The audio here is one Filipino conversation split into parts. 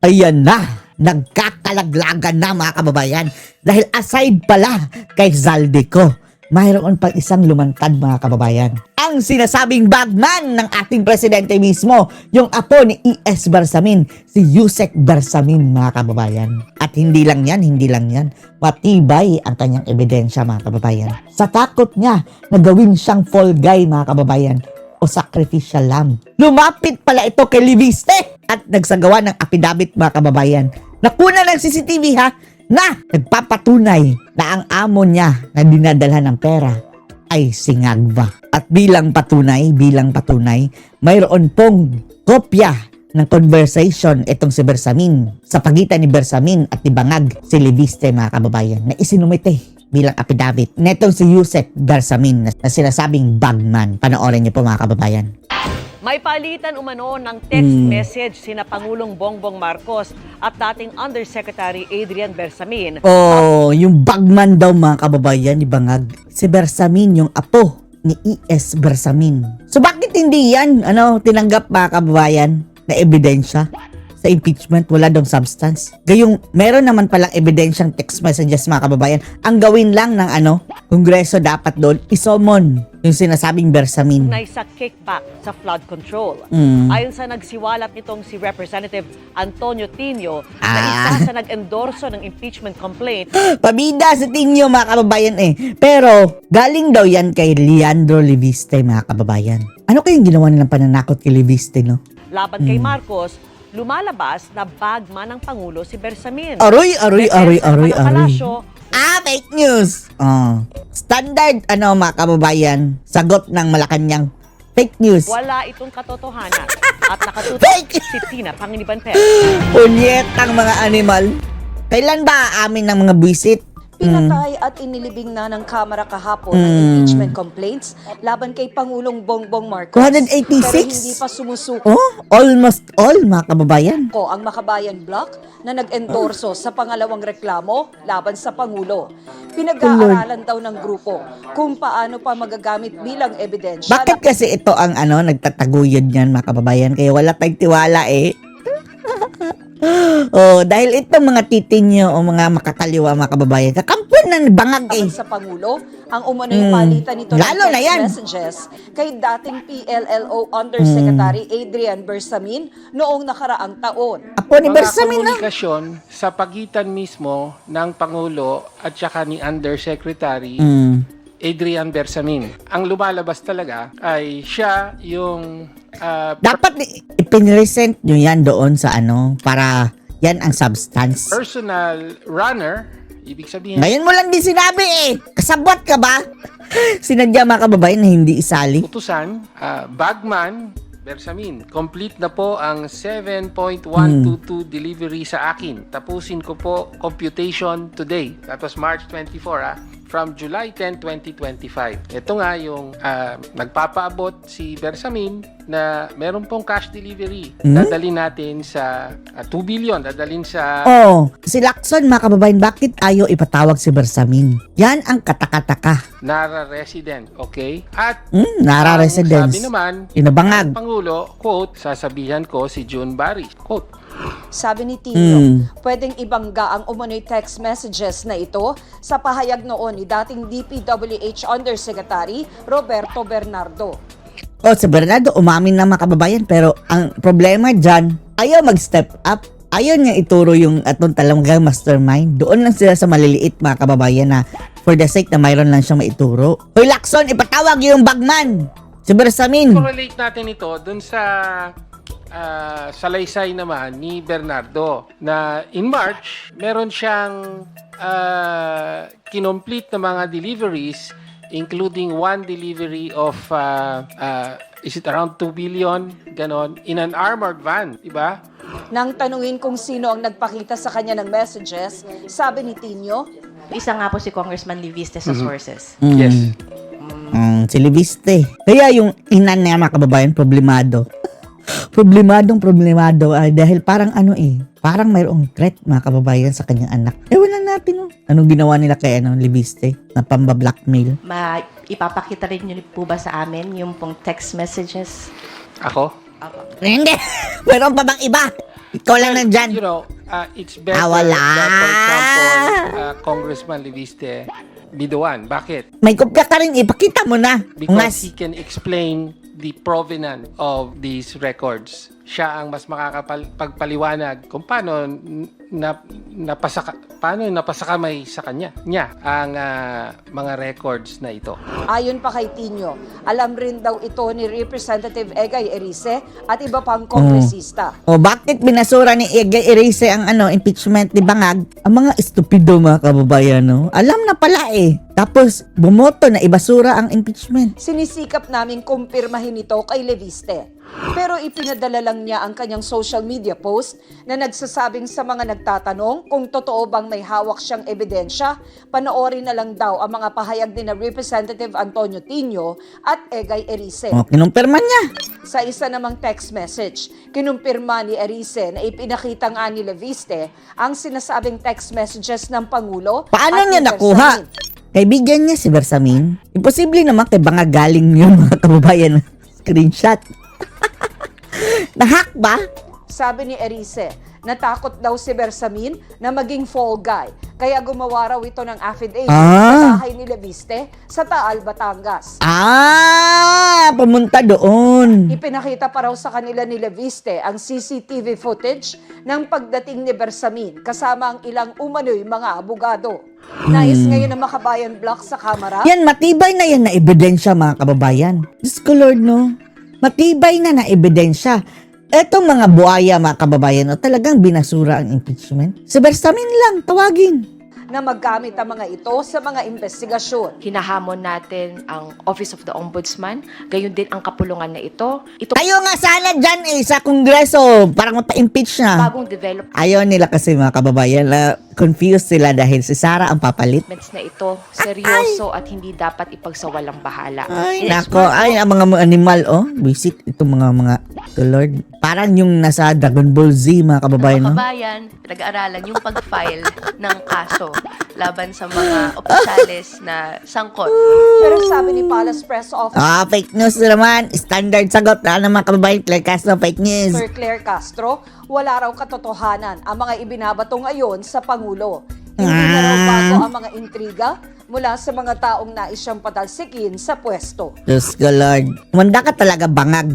Ayan na, nagkakalaglagan na mga kababayan. Dahil aside pala kay Zaldico, mayroon pang isang lumantad mga kababayan. Ang sinasabing bagman ng ating presidente mismo, yung apo ni E.S. Bersamin, si Yusek Bersamin mga kababayan. At hindi lang yan, matibay ang kanyang ebidensya mga kababayan. Sa takot niya na gawin siyang fall guy mga kababayan, o sacrificial lamb. Lumapit pala ito kay Libiste at nagsagawa ng affidavit mga kababayan. Nakuna ng CCTV ha, na nagpapatunay na ang amo niya na dinadalhan ng pera ay si Ngagba. At bilang patunay, mayroon pong kopya ng conversation itong si Bersamin sa pagitan ni Bersamin at ni Bangag si Libiste mga kababayan na isinumite bilang affidavit netong si Yusek Bersamin na sinasabing bagman. Panoorin niyo po mga kababayan. May palitan umano ng text message sina Pangulong Bongbong Marcos at dating Undersecretary Adrian Bersamin. Oh, yung bagman daw mga kababayan ni Bangag. Si Bersamin yung apo ni E.S. Bersamin. So bakit hindi yan tinanggap mga kababayan na ebidensya? Sa impeachment, wala daw substance. Gayong meron naman palang ebidensyang text messages mga kababayan. Ang gawin lang ng Kongreso dapat doon isomon yung sinasabing Bersamin. Na sa kickback sa flood control. Ayon sa nagsiwalat nitong si Representative Antonio Tino na isa sa nag-endorso ng impeachment complaint. Pabida sa Tinyo mga kababayan Pero galing daw yan kay Leandro Libiste mga kababayan. Ano kayong ginawa nilang pananakot kay Libiste Laban kay Marcos, lumalabas na bagman ng Pangulo si Bersamin. Aroy. Palasyo, Fake news! Standard, mga kababayan, sagot ng Malacanang. Fake news. wala itong katotohanan at nakatutok Fake! si Tina Pangiliban Perez. Punyetang mga animal. Kailan ba aamin ng mga buwisit? Pinatay at inilibing na ng Kamara kahapon ang impeachment complaints laban kay Pangulong Bongbong Marcos. 286? Pero hindi pa sumusuko Almost all, mga kababayan. ang Makabayan Bloc na nag-endorso sa pangalawang reklamo laban sa Pangulo. Pinag-aaralan daw ng grupo kung paano pa magagamit bilang ebidensya. Bakit kasi ito ang nagtataguyod niyan, mga kababayan? Kaya wala tayong tiwala dahil itong mga titinyo o mga makakaliwa mga kababayan, kakampuan ng Bangag sa Pangulo, ang umano'y palitan nito Lalo na yan. messages kay dating PLLO Undersecretary Adrian Bersamin noong nakaraang taon. Apo ni Mga Bersamin komunikasyon sa pagitan mismo ng Pangulo at saka ni Undersecretary Adrian Bersamin. Ang lumalabas talaga ay siya yung Dapat ipinresent nyo yan doon sa para yan ang substance. personal runner, ibig sabihin Ngayon mo lang din sinabi Kasabwat ka ba? Sinadya mga kababayan na hindi isali. utusan, bagman Bersamin. Complete na po ang 7.122 delivery sa akin. Tapusin ko po computation today. That was March 24 from July 10, 2025. Ito nga yung nagpapaabot si Bersamin na meron pong cash delivery. Dadalhin natin sa 2 billion. Dadalhin sa Si Lacson mga kababayan, bakit ayaw ipatawag si Bersamin? Yan ang katakataka. Nara resident. Okay? At Nara ang residence. sabi naman, Inabangag. ng Pangulo, quote, sasabihan ko si June Barry. Quote, Sabi ni Tino, pwedeng ibangga ang umano'y text messages na ito sa pahayag noon ni dating DPWH Undersecretary Roberto Bernardo. Si Bernardo umamin na mga kababayan, pero ang problema dyan, ayaw mag-step up. Ayaw niya ituro yung atong talagang mastermind. Doon lang sila sa maliliit mga kababayan na for the sake na mayroon lang siyang maituro. Hoy Lacson, ipatawag yung bagman! Si Bersamin. correlate natin ito dun sa salaysay naman ni Bernardo na in March, meron siyang kinomplete na mga deliveries including one delivery of is it around 2 billion ganon in an armored van, diba? Nang tanungin kung sino ang nagpakita sa kanya ng messages, sabi ni Tino, Isa nga po si Congressman Liviste sa sources. Yes. Si Libiste. Kaya yung inan niya mga kababayan, problemado. Problemado dahil parang parang mayroong threat mga kababayan sa kanyang anak. Wala natin anong ginawa nila kay Libiste na pamba-blackmail. Ipapakita rin niyo po ba sa amin yung pong text messages? Ako? Opo. Hindi. Meron pa bang iba? Ikaw lang nandyan. You know, it's better Wala. that, for example, Congressman Leviste be the one. Bakit? May kopya ka rin, ipakita mo na. Because he can explain the provenance of these records. Siya ang mas makakapagpaliwanag kung paano napasakamay sa kanya ang mga records na ito. Ayon pa kay Tinio, alam rin daw ito ni Representative Egay Erice at iba pang kongresista. O bakit binasura ni Egay Erice ang impeachment ni Bangag? Ang mga estupido mga kababayan, no? Alam na pala eh. Tapos bumoto na ibasura ang impeachment. Sinisikap naming kumpirmahin ito kay Leviste. Pero ipinadala lang niya ang kanyang social media post na nagsasabing sa mga nagtatanong kung totoo bang may hawak siyang ebidensya, panoorin na lang daw ang mga pahayag ni na Representative Antonio Tinio at Egay Erice. O, kinumpirma niya. Sa isa namang text message, kinumpirma ni Erice na ipinakita nga ni Leviste ang sinasabing text messages ng Pangulo. Paano at niya ni nakuha? Bersamin. Kaibigan niya si Bersamin. Imposible naman kay Bangag galing yung mga kababayan screenshot. Nahack ba? Sabi ni Erice, natakot daw si Bersamin na maging fall guy. Kaya gumawa raw ito ng affidavit sa bahay ni Leviste sa Taal, Batangas. Pumunta doon. Ipinakita pa raw sa kanila ni Leviste ang CCTV footage ng pagdating ni Bersamin kasama ang ilang umano'y mga abogado. Nais ngayon ng Makabayan Block sa kamera. Yan, matibay na yan na ebidensya mga kababayan. Diyos ko Lord, no? Matibay na ebidensya. Etong mga buhaya mga kababayan, talagang binasura ang impeachment. Si Bersamin lang, tawagin. Na maggamit ang mga ito sa mga investigasyon. Hinahamon natin ang Office of the Ombudsman, gayon din ang kapulungan na ito. Ito Tayo nga sana dyan sa Kongreso, parang mapa-impeach na. bagong developments Ayaw nila kasi mga kababayan, confused sila dahil si Sara ang papalit. na ito, seryoso at hindi dapat ipagsawalang bahala. Ay, nako, ay, ang mga animal, visit itong mga to Lord. Parang yung nasa Dragon Ball Z, mga kababayan, no? Kabayan, pinag-aaralan yung pag-file ng kaso laban sa mga opisyales na sangkot. Pero sabi ni Palace Press Officer Fake news naman. Standard sagot na mga kababayan, Claire Castro, fake news. Sir Claire Castro, wala raw katotohanan ang mga ibinabato ngayon sa Pangulo. Hindi na raw bago ang mga intriga mula sa mga taong nais siyang patalsikin sa pwesto. Diyos ko Lord. Manda ka talaga Bangag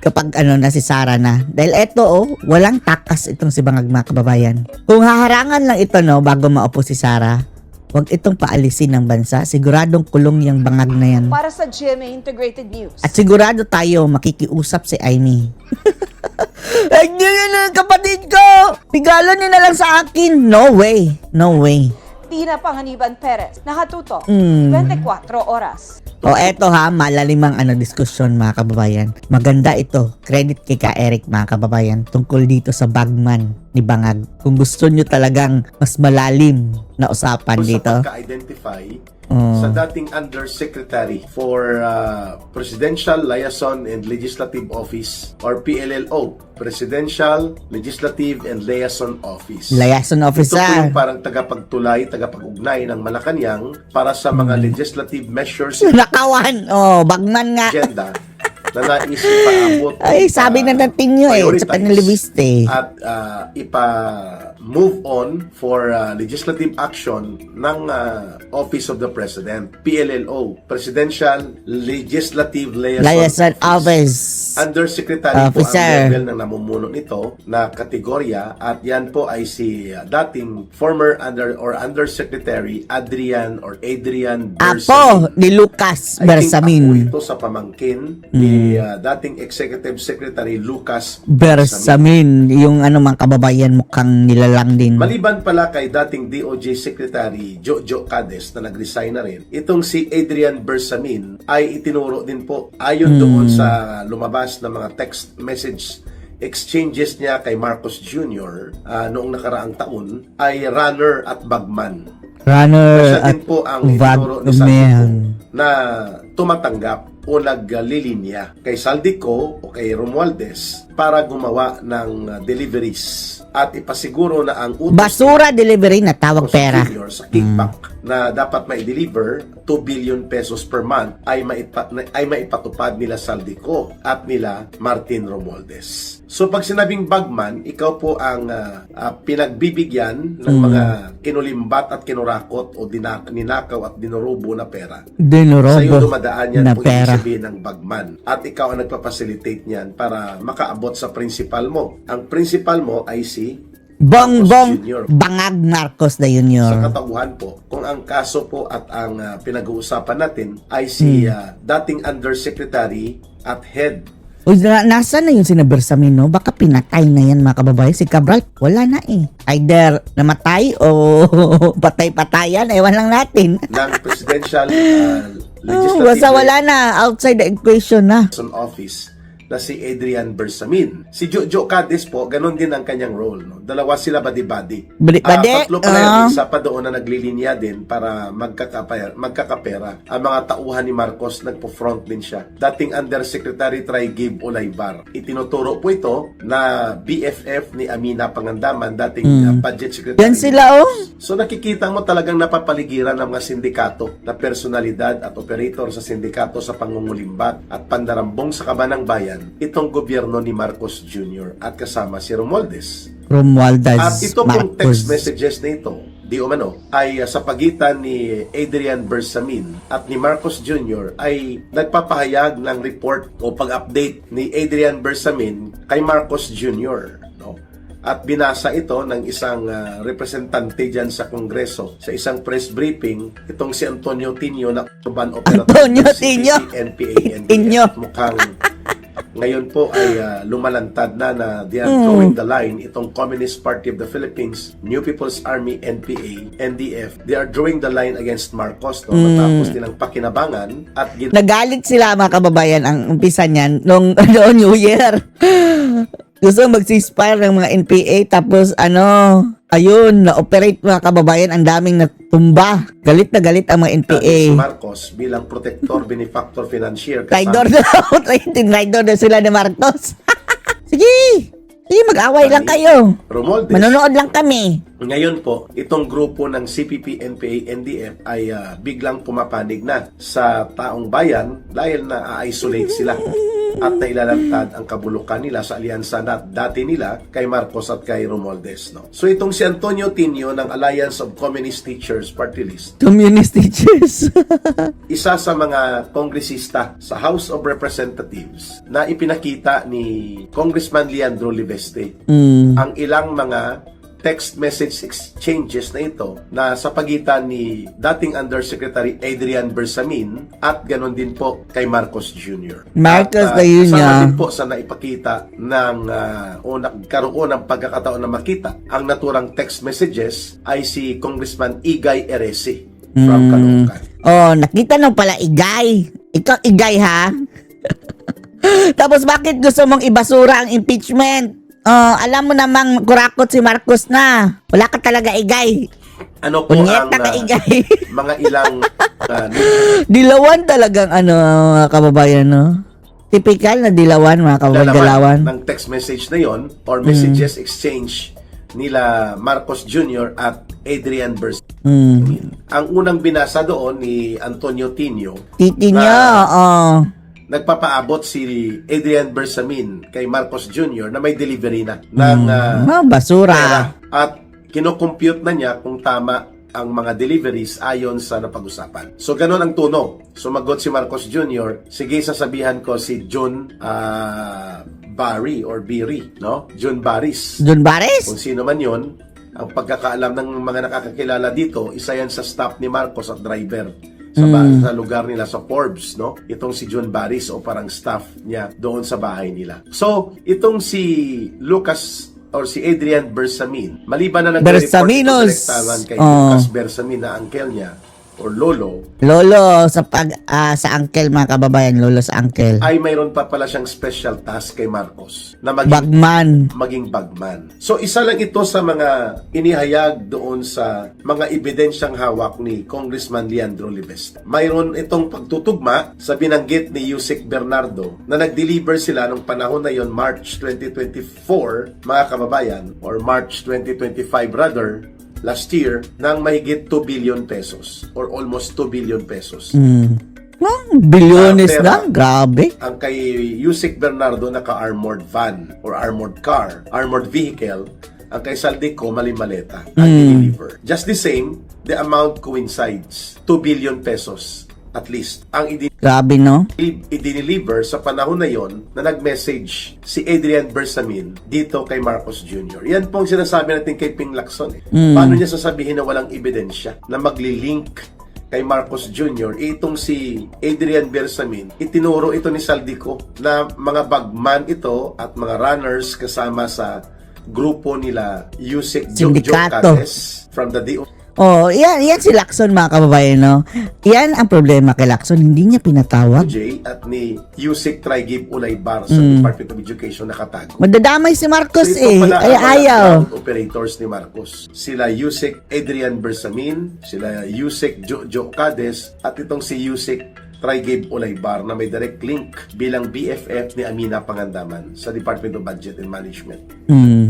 kapag na si Sara na. Dahil eto walang takas itong si Bangag mga kababayan. Kung haharangan lang ito bago maupo si Sara, huwag itong paalisin ng bansa. Siguradong kulong yung Bangag na yan. Para sa GMA Integrated News. At sigurado tayo makikiusap si Aimee. Ay, yun ang kapatid ko! Pigalan niyo na lang sa akin. No way. No way. Tina Panganiban Perez, nakatuto, 24 oras. Eto malalimang diskusyon mga kababayan. Maganda ito. Credit kay Ka Eric mga kababayan tungkol dito sa bagman ni Bangag. Kung gusto nyo talagang mas malalim na usapan dito. Sa pagka-identify sa dating Undersecretary for Presidential Liaison and Legislative Office or PLLO, Presidential Legislative and Liaison Office. Liaison Ito po officer. yung parang tagapagtulay, tagapag-ugnay ng Malacanang para sa mga legislative measures Nakawan. Bagman nga. agenda na nais ipaabot. Ay, sabi na natin nyo sa panelibiste. At ipa-move on for legislative action ng Office of the President, PLLO, Presidential Legislative Liaison Office. Undersecretary Officer. po ang level na namumuno nito na kategorya at yan po ay si dating former Undersecretary Adrian Bersamin. Apo ni Lucas I think Bersamin. ako ito sa pamangkin ni dating Executive Secretary Lucas Bersamin. Yung mga kababayan mukhang nilalang din. Maliban pala kay dating DOJ Secretary Jojo Cades na nag-resign na rin, itong si Adrian Bersamin ay itinuro din po ayon doon sa lumabas na mga text message exchanges niya kay Marcos Jr. Noong nakaraang taon ay runner at bagman. Runner Siya at din po ang itinuro ni Santiago bagman. na tumatanggap o naglilinya kay Saldico o kay Romualdez para gumawa ng deliveries at ipasiguro na ang utos Basura delivery na tawag sa pera. junior sa kickback na dapat mai-deliver 2 billion pesos per month ay maipatupad nila Saldico at nila Martin Romualdez. So pag sinabing bagman, ikaw po ang pinagbibigyan ng mga kinulimbat at kinurakot o ninakaw at dinurubo na pera. Sa iyo Dinorobo dumadaan yan na kung ibig pera. sabihin ng bagman. At ikaw ang nagpapacilitate niyan para makaabot sa principal mo. Ang principal mo ay si Bongbong Jr. Bangag Marcos na Sa Junior. katauhan po, kung ang kaso po at ang pinag-uusapan natin ay si dating undersecretary at head. Uy, nasa na yung sinabersamin, no? Baka pinatay na yan, mga kababayan. Si Cabral, wala na eh. Either namatay o patay-patayan, ewan lang natin. ng Presidential Oh, Legislative basta wala na. Outside the equation na. Liaison Office na si Adrian Bersamin. Si Jojo Cadiz po, ganun din ang kanyang role. No? Dalawa sila badi-badi. Badi-badi? Tatlo pala yung isa pa doon na naglilinya din para magkakapera. Ang mga tauhan ni Marcos, nagpo-front din siya. Dating Undersecretary Trigib Olaybar. Itinuturo po ito na BFF ni Amina Pangandaman, dating Budget Secretary. Yan sila, oh. So nakikita mo talagang napapaligiran ng mga sindikato na personalidad at operator sa sindikato sa pangungulimbat at pandarambong sa kabanang bayan itong gobyerno ni Marcos Jr. at kasama si Romualdez. Romualdez At ito pong text Marcos. messages na ito, di umano, ay sa pagitan ni Adrian Bersamin at ni Marcos Jr. ay nagpapahayag ng report o pag-update ni Adrian Bersamin kay Marcos Jr. No? At binasa ito ng isang representante dyan sa Kongreso sa isang press briefing, itong si Antonio Tinio na urban operator Antonio ng Tinio. CPC, NPA, Tinio. NDF. Mukhang ngayon po ay lumalantad na they are drawing the line, itong Communist Party of the Philippines, New People's Army, NPA, NDF, they are drawing the line against Marcos, no? Matapos nilang pakinabangan at Nagalit sila, mga kababayan, ang umpisa niyan nung New Year. Gusto mag-ceasefire ng mga NPA, tapos ayun, na-operate, mga kababayan, ang daming natumba. Galit na galit ang mga NPA. si Marcos bilang protector, benefactor, financier. Traidor na, traidor na sila ni Marcos. Sige, mag-away lang kayo. Romualdez. Manonood lang kami. Ngayon po, itong grupo ng CPP, NPA, NDF ay biglang pumapanig na sa taong bayan dahil na isolate sila at nailalantad ang kabulukan nila sa alyansa na dati nila kay Marcos at kay Romualdez. No? So itong si Antonio Tinio ng Alliance of Communist Teachers Party List, Communist teachers. isa sa mga kongresista sa House of Representatives na ipinakita ni Congressman Leandro Libeste ang ilang mga text message exchanges na ito na sa pagitan ni dating Undersecretary Adrian Bersamin at ganon din po kay Marcos Jr. Marcos at, na yun kasama niya. din po sa naipakita ng o nagkaroon ng pagkakataon na makita ang naturang text messages ay si Congressman Igay Eresi from Caloocan. Oh, nakita nung pala Igay. Ikaw Igay, ha? Tapos bakit gusto mong ibasura ang impeachment? Alam mo namang kurakot si Marcos na. Wala ka talaga, Igay. Ano po Punyeta ang ka, Igay. mga ilang Dilawan talagang mga kababayan, no? Typical na dilawan, mga kababayan, dilawan. ng text message na yon or messages exchange nila Marcos Jr. at Adrian Bersamin. Ang unang binasa doon ni Antonio Tinio, Titi niya, nagpapaabot si Adrian Bersamin kay Marcos Jr. na may delivery na ng basura. pera at kinocompute na niya kung tama ang mga deliveries ayon sa napag-usapan. So, ganun ang tuno. Sumagot si Marcos Jr., sige, sasabihan ko si John Barry or Biri, no? John Baris. John Bares? Kung sino man yun, ang pagkakaalam ng mga nakakakilala dito, isa yan sa staff ni Marcos at driver sa lugar nila sa Forbes, no? Itong si John Baris o parang staff niya doon sa bahay nila. So, itong si Lucas or si Adrian Bersamin, maliban na nag-report ito Bersaminos. direktahan kay Lucas Bersamin na uncle niya, or lolo Lolo sa uncle mga kababayan, lolo sa uncle. ay mayroon pa pala siyang special task kay Marcos na Bagman. maging bagman. So isa lang ito sa mga inihayag doon sa mga ebidensyang hawak ni Congressman Leandro Libeste. Mayroon itong pagtutugma sa binanggit ni Yusek Bernardo na nag-deliver sila nung panahon na yon, March 2024 mga kababayan, or March 2025 rather, last year, ng mahigit 2 billion pesos or almost 2 billion pesos. Bilyones Pera. na, grabe. Ang kay Yusek Bernardo naka-armored van or armored car, armored vehicle. Ang kay Saldico mali-maleta at deliver. Just the same, the amount coincides. 2 billion pesos at least. Ang Grabe, no? i-deliver sa panahon na yon na nag-message si Adrian Bersamin dito kay Marcos Jr. Yan pong sinasabi natin kay Ping Lacson. Paano niya sasabihin na walang ebidensya na magli-link kay Marcos Jr. Itong si Adrian Bersamin, itinuro ito ni Saldico na mga bagman ito at mga runners kasama sa grupo nila Yusek Sindikato. Jocades from the DO. Oh, yan si Lacson mga kababayan, no? Yan ang problema kay Lacson, hindi niya pinatawag. J at ni Yusek Traigib Ulaybar sa Department of Education nakatago. Madadamay si Marcos So, ito pala Ay ang mga ayaw. ground operators ni Marcos. Sila Yusek Adrian Bersamin, sila Yusek Jojo Cades, at itong si Yusek Traigib Ulaybar na may direct link bilang BFF ni Amina Pangandaman sa Department of Budget and Management.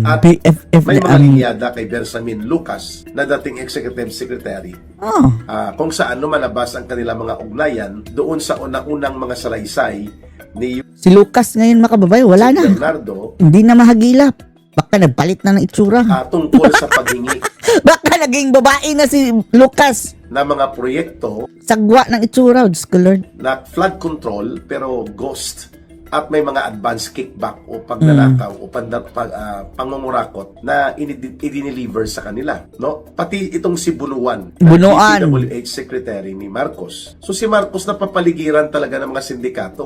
At BFF may na mga linyada kay Bersamin Lucas na dating Executive Secretary Oh, kung saan lumalabas ang kanilang mga ugnayan doon sa unang-unang mga salaysay ni si Lucas ngayon mga kababayan, wala na. Bernardo Hindi na mahagilap. Baka nagpalit na ng itsura. tungkol sa paghingi Baka naging babae na si Lucas. na mga proyekto Sagwa ng itsura, Diyos ko Lord. na flood control pero ghost at may mga advance kickback o pagnanakaw o pangungurakot na i-deliver sa kanila, no? Pati itong si Bunuan, Bunuan. DPWH Secretary ni Marcos. So si Marcos napapaligiran talaga ng mga sindikato.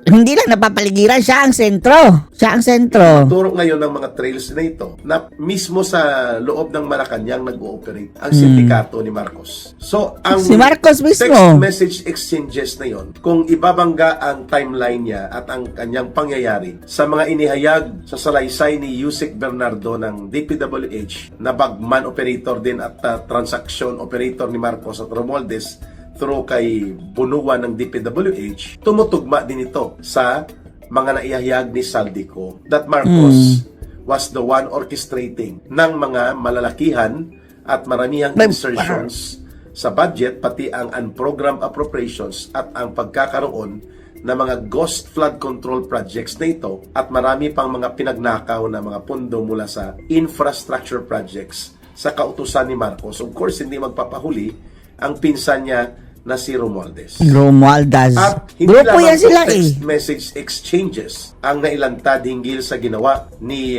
Hindi lang napapaligiran, siya ang sentro. Siya ang sentro. Turo ngayon ng mga trails na ito na mismo sa loob ng Malacanang nag-ooperate ang sindikato ni Marcos. So ang Si Marcos mismo. text message exchanges na yon, kung ibabangga ang timeline niya at ang kanyang pangyayari sa mga inihayag sa salaysay ni Yusek Bernardo ng DPWH na bagman operator din at transaction operator ni Marcos at Romualdez through kay Bunuan ng DPWH, tumutugma din ito sa mga naihayag ni Saldico that Marcos was the one orchestrating ng mga malalakihan at maramihang insertions sa budget, pati ang unprogrammed appropriations at ang pagkakaroon na mga ghost flood control projects na ito at marami pang mga pinagnakaw na mga pondo mula sa infrastructure projects sa kautusan ni Marcos. Of course, hindi magpapahuli ang pinsan niya na si Romualdez. Romualdez. At hindi Grupo lamang yan sila text message exchanges ang nailantad hinggil sa ginawa ni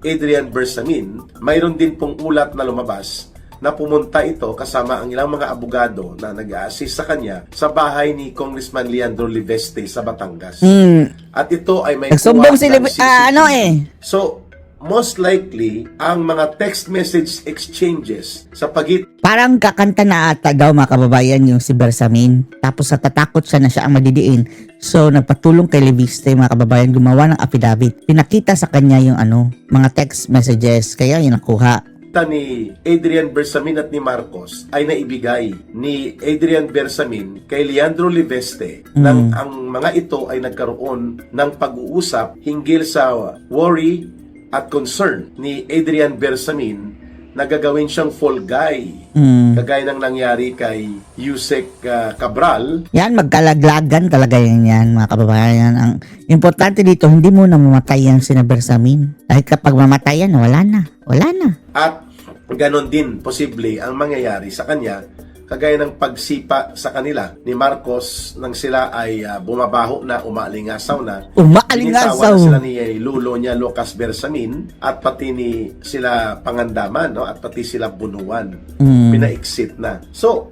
Adrian Bersamin. Mayroon din pong ulat na lumabas na pumunta ito kasama ang ilang mga abogado na nag-a-assist sa kanya sa bahay ni Congressman Leandro Libeste sa Batangas. At ito ay may Nagsumbong si kuha ng CCTV. eh. So, most likely, ang mga text message exchanges sa Parang kakanta na ata daw mga kababayan yung si Bersamin. Tapos natatakot siya na siya ang madidiin. So nagpatulong kay Leviste mga kababayan gumawa ng affidavit. Pinakita sa kanya yung mga text messages. Kaya yun nakuha. ni Adrian Bersamin at ni Marcos ay naibigay ni Adrian Bersamin kay Leandro Libeste nang ang mga ito ay nagkaroon ng pag-uusap hinggil sa worry at concern ni Adrian Bersamin na gagawin siyang fall guy. Kagaya ng nangyari kay Yusek Cabral. Yan, magkalaglagan talaga yan mga kababayan. Ang importante dito, hindi mo na mamatay yan si Bersamin. Dahil kapag mamatay yan, wala na. Wala na. At ganon din posible ang mangyayari sa kanya kagaya ng pagsipa sa kanila ni Marcos nang sila ay bumabaho na, umaalingasaw na. Umaalingasaw. Binitawan na sila ni lulo niya Lucas Bersamin at pati ni sila Pangandaman, no? At pati sila Bunuan. Pina-exit na. So,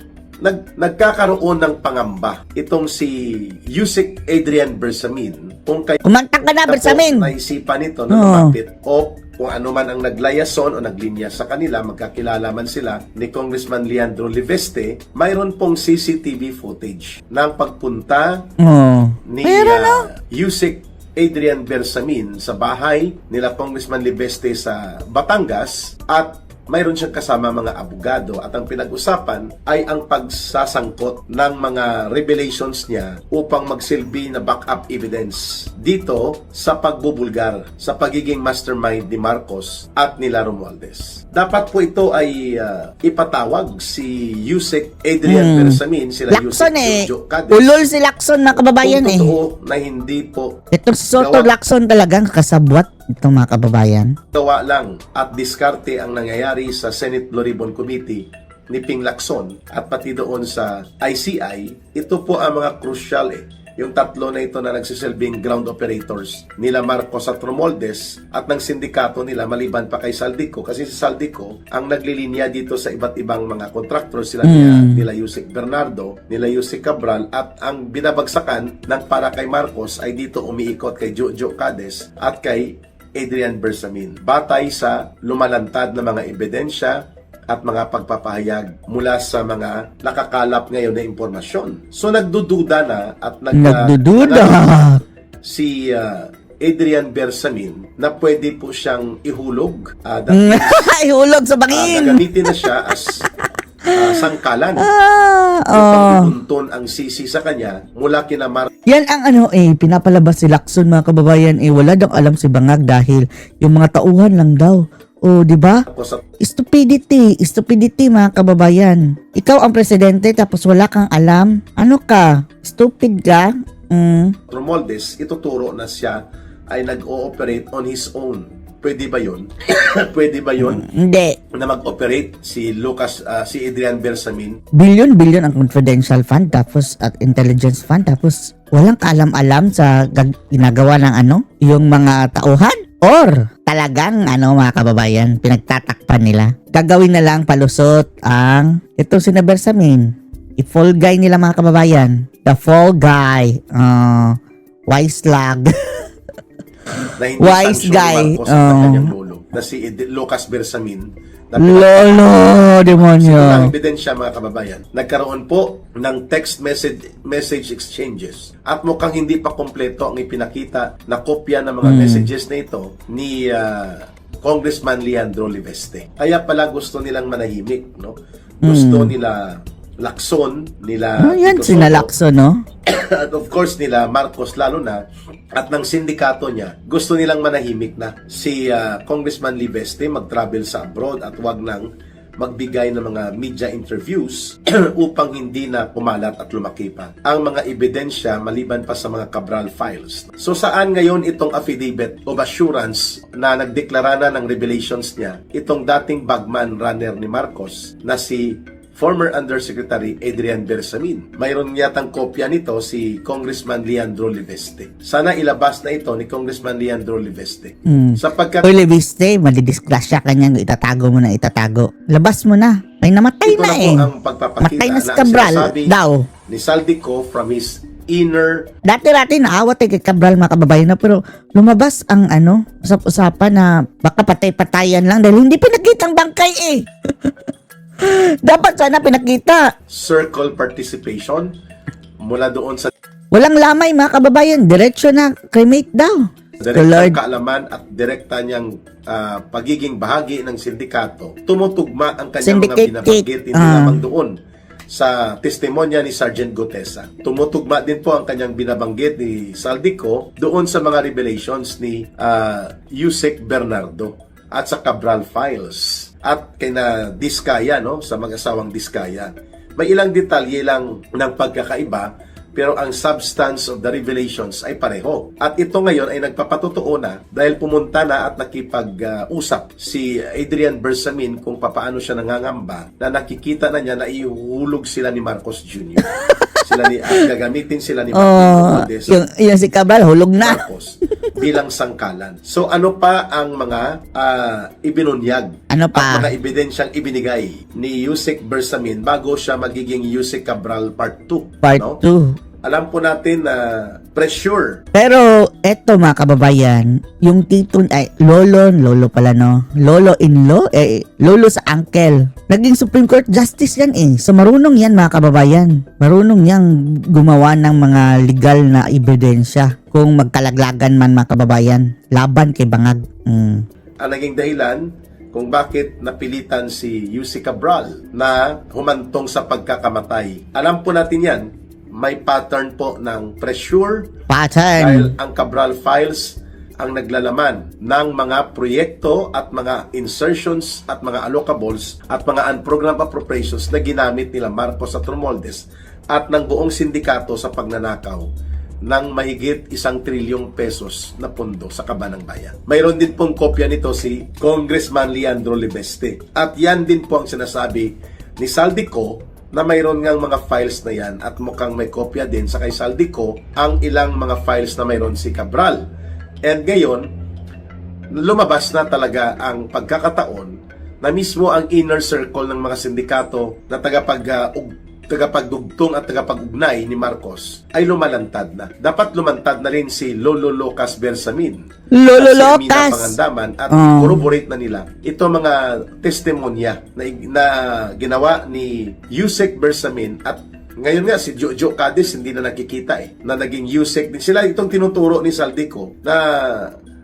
nagkakaroon ng pangamba itong si Yusek Adrian Bersamin kung kay Kumanta ka na, Bersamin. naisipan nito na lumapit o kung ano man ang naglayason o naglinya sa kanila, magkakilala man sila ni Congressman Leandro Liveste, mayroon pong CCTV footage ng pagpunta Oh. ni Pero no? Yusek Adrian Bersamin sa bahay nila Congressman Liveste sa Batangas at mayroon siyang kasama mga abogado at ang pinag-usapan ay ang pagsasangkot ng mga revelations niya upang magsilbi na backup evidence dito sa pagbubulgar sa pagiging mastermind ni Marcos at nila Romualdez. Dapat po ito ay ipatawag si Yusek Adrian Bersamin, sila Lacson Yusek eh. Jojo Cades. Ulol si Lacson na kababayan Kung eh. totoo na hindi po Itong si Soto Gawa- Lacson talagang kasabwat itong mga kababayan. gawa lang at diskarte ang nangyayari sa Senate Blue Ribbon Committee ni Ping Lacson at pati doon sa ICI, ito po ang mga crucial yung tatlo na ito na nagsisilbing ground operators nila Marcos at Romualdez at ng sindikato nila maliban pa kay Saldico kasi si Saldico ang naglilinya dito sa iba't ibang mga contractors sila nila Yusek Bernardo, nila Yusek Cabral at ang binabagsakan ng para kay Marcos ay dito umiikot kay Jojo Cades at kay Adrian Bersamin batay sa lumalantad na mga ebidensya at mga pagpapahayag mula sa mga nakakalap ngayon na impormasyon. So nagdududa na at Nagdududa. si Adrian Bersamin na pwede po siyang ihulog. That Ihulog sa bangin. gagamitin na siya as sangkalan. Oh. Pagbuntun ang sisi sa kanya mula kina Yan ang ano pinapalabas si Lacson mga kababayan wala daw alam si Bangag dahil yung mga tauhan lang daw. O, di ba? Marcos at Stupidity mga kababayan. Ikaw ang presidente tapos wala kang alam. Ano ka? Stupid ka? Romualdez, ituturo na siya ay nag-ooperate on his own. Pwede ba yun? Pwede ba yun? Hindi. Na mag-operate si si Adrian Bersamin? Billion ang confidential fund tapos at intelligence fund tapos walang kaalam-alam sa ginagawa ng yung mga tauhan. Or talagang mga kababayan pinagtatakpan nila. Gagawin na lang palusot ang itong si Bersamin. I-fall guy nila mga kababayan. The fall guy. Wise lag. Na hindi Wise sanction guy. ni Marcos at ang kanyang lolo. Na si Lucas Bersamin. Na Lolo, demonyo. Simulang ebidensya mga kababayan. Nagkaroon po ng text message exchanges. At mukhang hindi pa kompleto ang ipinakita na kopya ng mga messages na ito ni Congressman Leandro Liveste. Kaya pala gusto nilang manahimik, no? Gusto nila Lacson, nila Yan Tito sina Soto, Lacson, no? at of course nila Marcos lalo na at ng sindikato niya gusto nilang manahimik na si Congressman Liveste mag-travel sa abroad at wag nang magbigay ng mga media interviews upang hindi na kumalat at lumaki pa ang mga ebidensya maliban pa sa mga Cabral files. So saan ngayon itong affidavit of assurance na nagdeklara na ng revelations niya itong dating bagman runner ni Marcos na si former Undersecretary Adrian Bersamin. Mayroon yatang kopya nito si Congressman Leandro Liveste. Sana ilabas na ito ni Congressman Leandro Liveste. Sapagkat Uy, Liviste, madidisgrasya ka niyan. Itatago mo na itatago. Labas mo na. Ay, namatay ito na na po ang pagpapakita Matay na si ang Cabral sinasabi daw. ni Saldico from his inner Dati-dati naawat kay Cabral mga kababayan na pero lumabas ang usap-usapan na baka patay-patayan lang dahil hindi pinakitang bangkay Dapat sana pinakita. circle participation mula doon sa Walang lamay mga kababayan. Diretso na cremate daw. direktang Lord. kaalaman at direkta niyang pagiging bahagi ng sindikato, tumutugma ang kanyang mga Syndicate binabanggit hindi ah. lamang doon sa testimonya ni Sergeant Gutesa. Tumutugma din po ang kanyang binabanggit ni Saldico doon sa mga revelations ni Yusek Bernardo at sa Cabral files at kina Diskaya, no, sa mag-asawang Diskaya. May ilang detalye lang ng pagkakaiba pero ang substance of the revelations ay pareho. At ito ngayon ay nagpapatotoo na dahil pumunta na at nakipag-usap si Adrian Bersamin kung papaano siya nangangamba na nakikita na niya na ihulog sila ni Marcos Jr. Gagamitin sila ni Martin Romualdez Yung si Cabral, hulog na. Marcos bilang sangkalan. So ano pa ang mga ibinunyag Ano at pa? mga ebidensyang ibinigay ni Yusek Bersamin bago siya magiging Yusek Cabral Part 2? Part no? 2. Alam po natin na pressure. Pero eto mga kababayan, yung tito ay lolo pala no. Lolo-in-law, lolo sa uncle. Naging Supreme Court Justice yan eh. So marunong yan mga kababayan. Marunong yang gumawa ng mga legal na ebidensya kung magkalaglagan man mga kababayan. Laban kay Bangag. Ang naging dahilan kung bakit napilitan si Yussi Cabral na humantong sa pagkakamatay. Alam po natin yan, may pattern po ng pressure dahil Pattern. ang Cabral Files ang naglalaman ng mga proyekto at mga insertions at mga allocables at mga unprogrammed appropriations na ginamit nila Marcos at Romualdez at ng buong sindikato sa pagnanakaw ng mahigit 1 trilyong pesos na pondo sa Kabanang Bayan. Mayroon din pong kopya nito si Congressman Leandro Libeste. At yan din po ang sinasabi ni Saldico na mayroon ngang mga files na yan at mukhang may kopya din sa kay Saldico ang ilang mga files na mayroon si Cabral. And ngayon, lumabas na talaga ang pagkakataon na mismo ang inner circle ng mga sindikato na tagapagdugtong at tagapag-ugnay ni Marcos ay lumalantad na. Dapat lumantad na rin si Lolo Locas Bersamin Lolo at si Amina Locas. Pangandaman at corroborate na nila ito mga testimonya na ginawa ni Yusek Bersamin at ngayon nga si Jojo Cadiz hindi na nakikita na naging Yusek din sila. Itong tinuturo ni Saldico na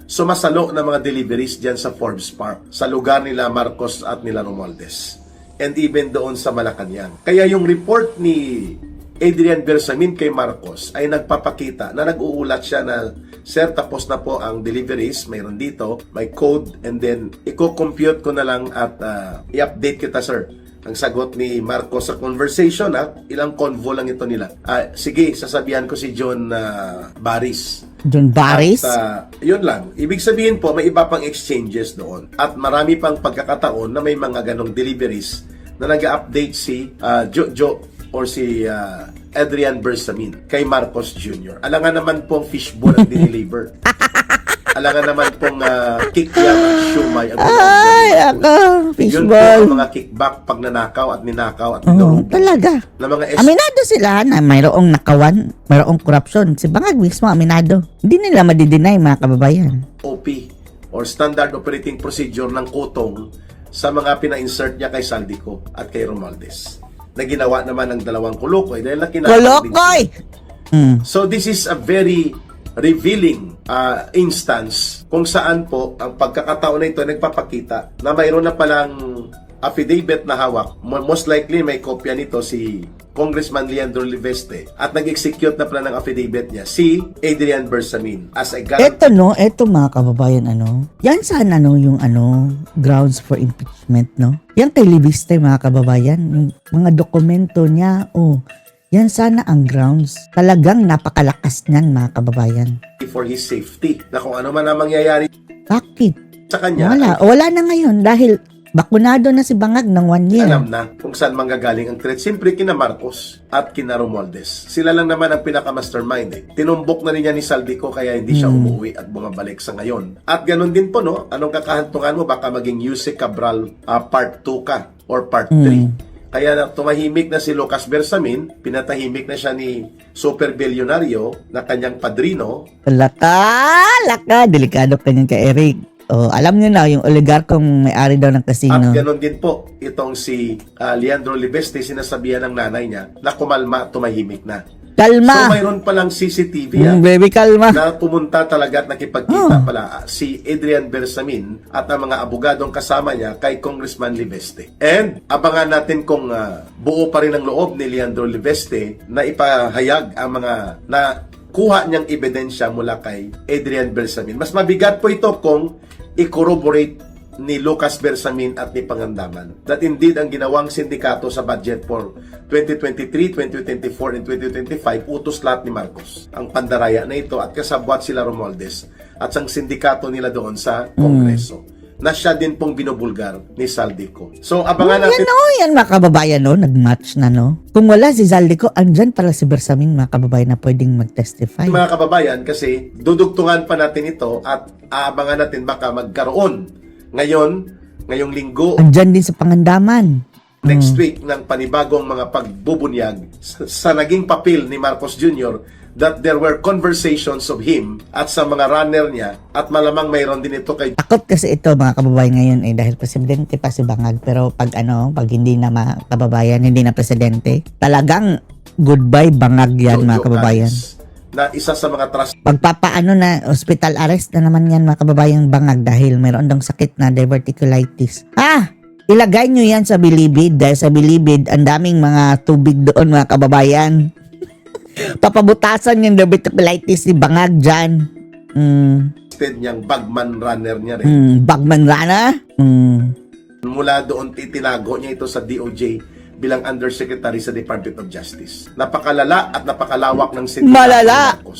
sumasalo ng mga deliveries dyan sa Forbes Park sa lugar nila Marcos at nila Romualdez and even doon sa Malacanang. Kaya yung report ni Adrian Bersamin kay Marcos ay nagpapakita na nag-uulat siya na sir, tapos na po ang deliveries, mayroon dito, may code, and then i-compute ko na lang at i-update kita sir. Ang sagot ni Marcos sa conversation, ilang convo lang ito nila. Sige, sasabihan ko si John Baris. John Baris? At yun lang. Ibig sabihin po, may iba pang exchanges doon. At marami pang pagkakataon na may mga ganong deliveries na nag-update si Jojo or si Adrian Bersamin kay Marcos Jr. Alangan naman pong fishball ang dineliver. Alangan naman pong kickback at shumay ang Ay, ako, yun po fishball. ang mga kickback pag nanakaw at ninakaw at nilorong Talaga. na mga Aminado sila na mayroong nakawan, mayroong korupsyon. Si Bangag mismo aminado. Hindi nila madideny mga kababayan. OP or Standard Operating Procedure ng Kutong sa mga pina-insert niya kay Saldico at kay Romualdez na ginawa naman ng dalawang kulukoy dahil na kinakaw din Kolokoy! sila. So this is a very revealing instance kung saan po ang pagkakataon na ito nagpapakita na mayroon na palang affidavit na hawak. Most likely may kopya nito si Congressman Leandro Libeste at nag-execute na pala ng affidavit niya si Adrian Bersamin as a guarantee. Eto mga kababayan, yan sana yung grounds for impeachment, Yan kay Libiste mga kababayan, yung mga dokumento niya, yan sana ang grounds. Talagang napakalakas niyan mga kababayan. For his safety na kung ano man ang mangyayari Bakit? sa kanya Wala na ngayon dahil bakunado na si Bangag ng 1 year. alam na kung saan manggagaling ang threat. Siyempre kina Marcos at kina Romualdez. Sila lang naman ang pinaka-mastermind. Tinumbok na rin niya ni Saldico kaya hindi siya umuwi at bumabalik sa ngayon. At ganun din po, anong kakahantungan mo? Baka maging Yusek Cabral part 2 ka or part 3. Kaya tumahimik na si Lucas Bersamin, pinatahimik na siya ni super bilyonaryo na kanyang padrino. Laka, delikado kanyan ka Eric. Alam niyo na, yung oligarkong may-ari daw ng casino. At ganon din po, itong si Leandro Libeste, sinasabihan ng nanay niya na kumalma, tumahimik na. Kalma! So mayroon palang CCTV Baby, kalma. na pumunta talaga at nakipagkita pala si Adrian Bersamin at ang mga abogadong kasama niya kay Congressman Libeste. And abangan natin kung buo pa rin ang loob ni Leandro Libeste na ipahayag ang mga na kuha niyang ebidensya mula kay Adrian Bersamin. Mas mabigat po ito kung i-corroborate ni Lucas Bersamin at ni Pangandaman that indeed ang ginawang sindikato sa budget for 2023, 2024, and 2025 utos lahat ni Marcos. Ang pandaraya na ito at kasabwat sila Romualdez at ang sindikato nila doon sa Kongreso na siya din pong binubulgar ni Saldico. So abangan natin. Yan mga kababayan, nag-match na, Kung wala si Saldico, andyan pala si Bersamin, mga kababayan, na pwedeng mag-testify. Mga kababayan, kasi dudugtungan pa natin ito at aabangan natin baka magkaroon ngayong linggo. Andyan din sa Pangandaman. next week ng panibagong mga pagbubunyag sa naging papel ni Marcos Jr. that there were conversations of him at sa mga runner niya at malamang mayroon din ito kay Takot kasi ito mga kababayan ngayon dahil presidente pa si Bangag, pero pag hindi na mga kababayan, hindi na presidente, talagang goodbye Bangag yan mga Jojo kababayan. Cadiz, na isa sa mga trust Pagpapaano na hospital arrest na naman yan mga kababayang Bangag dahil mayroon dong sakit na diverticulitis. Ilagay nyo yan sa Bilibid dahil sa Bilibid ang daming mga tubig doon mga kababayan. Papabutasan yung diverticulitis ni Bangag dyan. niyang bagman runner niya rin. Bagman Rana? Mula doon titinago niya ito sa DOJ bilang Undersecretary sa Department of Justice. Napakalala at napakalawak ng sindikato Malala. ni Marcos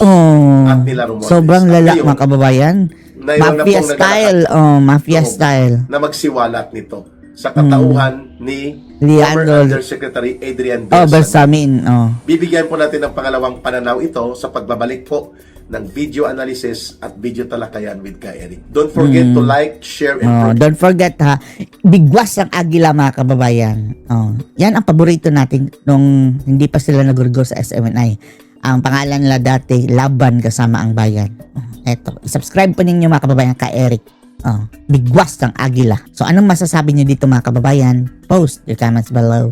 at nila Romualdez. Sobrang At lala ngayon, mga kababayan. mayroon na Mafia pong style. Mafia loob style. na magsiwalat nito sa katauhan ni Leandro former Undersecretary Adrian Oh, Bersamin. Bersamin. Bibigyan po natin ng pangalawang pananaw ito sa pagbabalik po ng video analysis at video talakayan with Ka Eric. Don't forget to like, share, and Don't forget ha, bigwas ang agila mga kababayan. Yan ang paborito natin nung hindi pa sila nagurgo sa SMNI. Ang pangalan nila dati, Laban Kasama ang Bayan. Eto, subscribe po ninyo mga kababayan Ka Eric. Bigwas ng agila. So anong masasabi niyo dito mga kababayan? Post your comments below.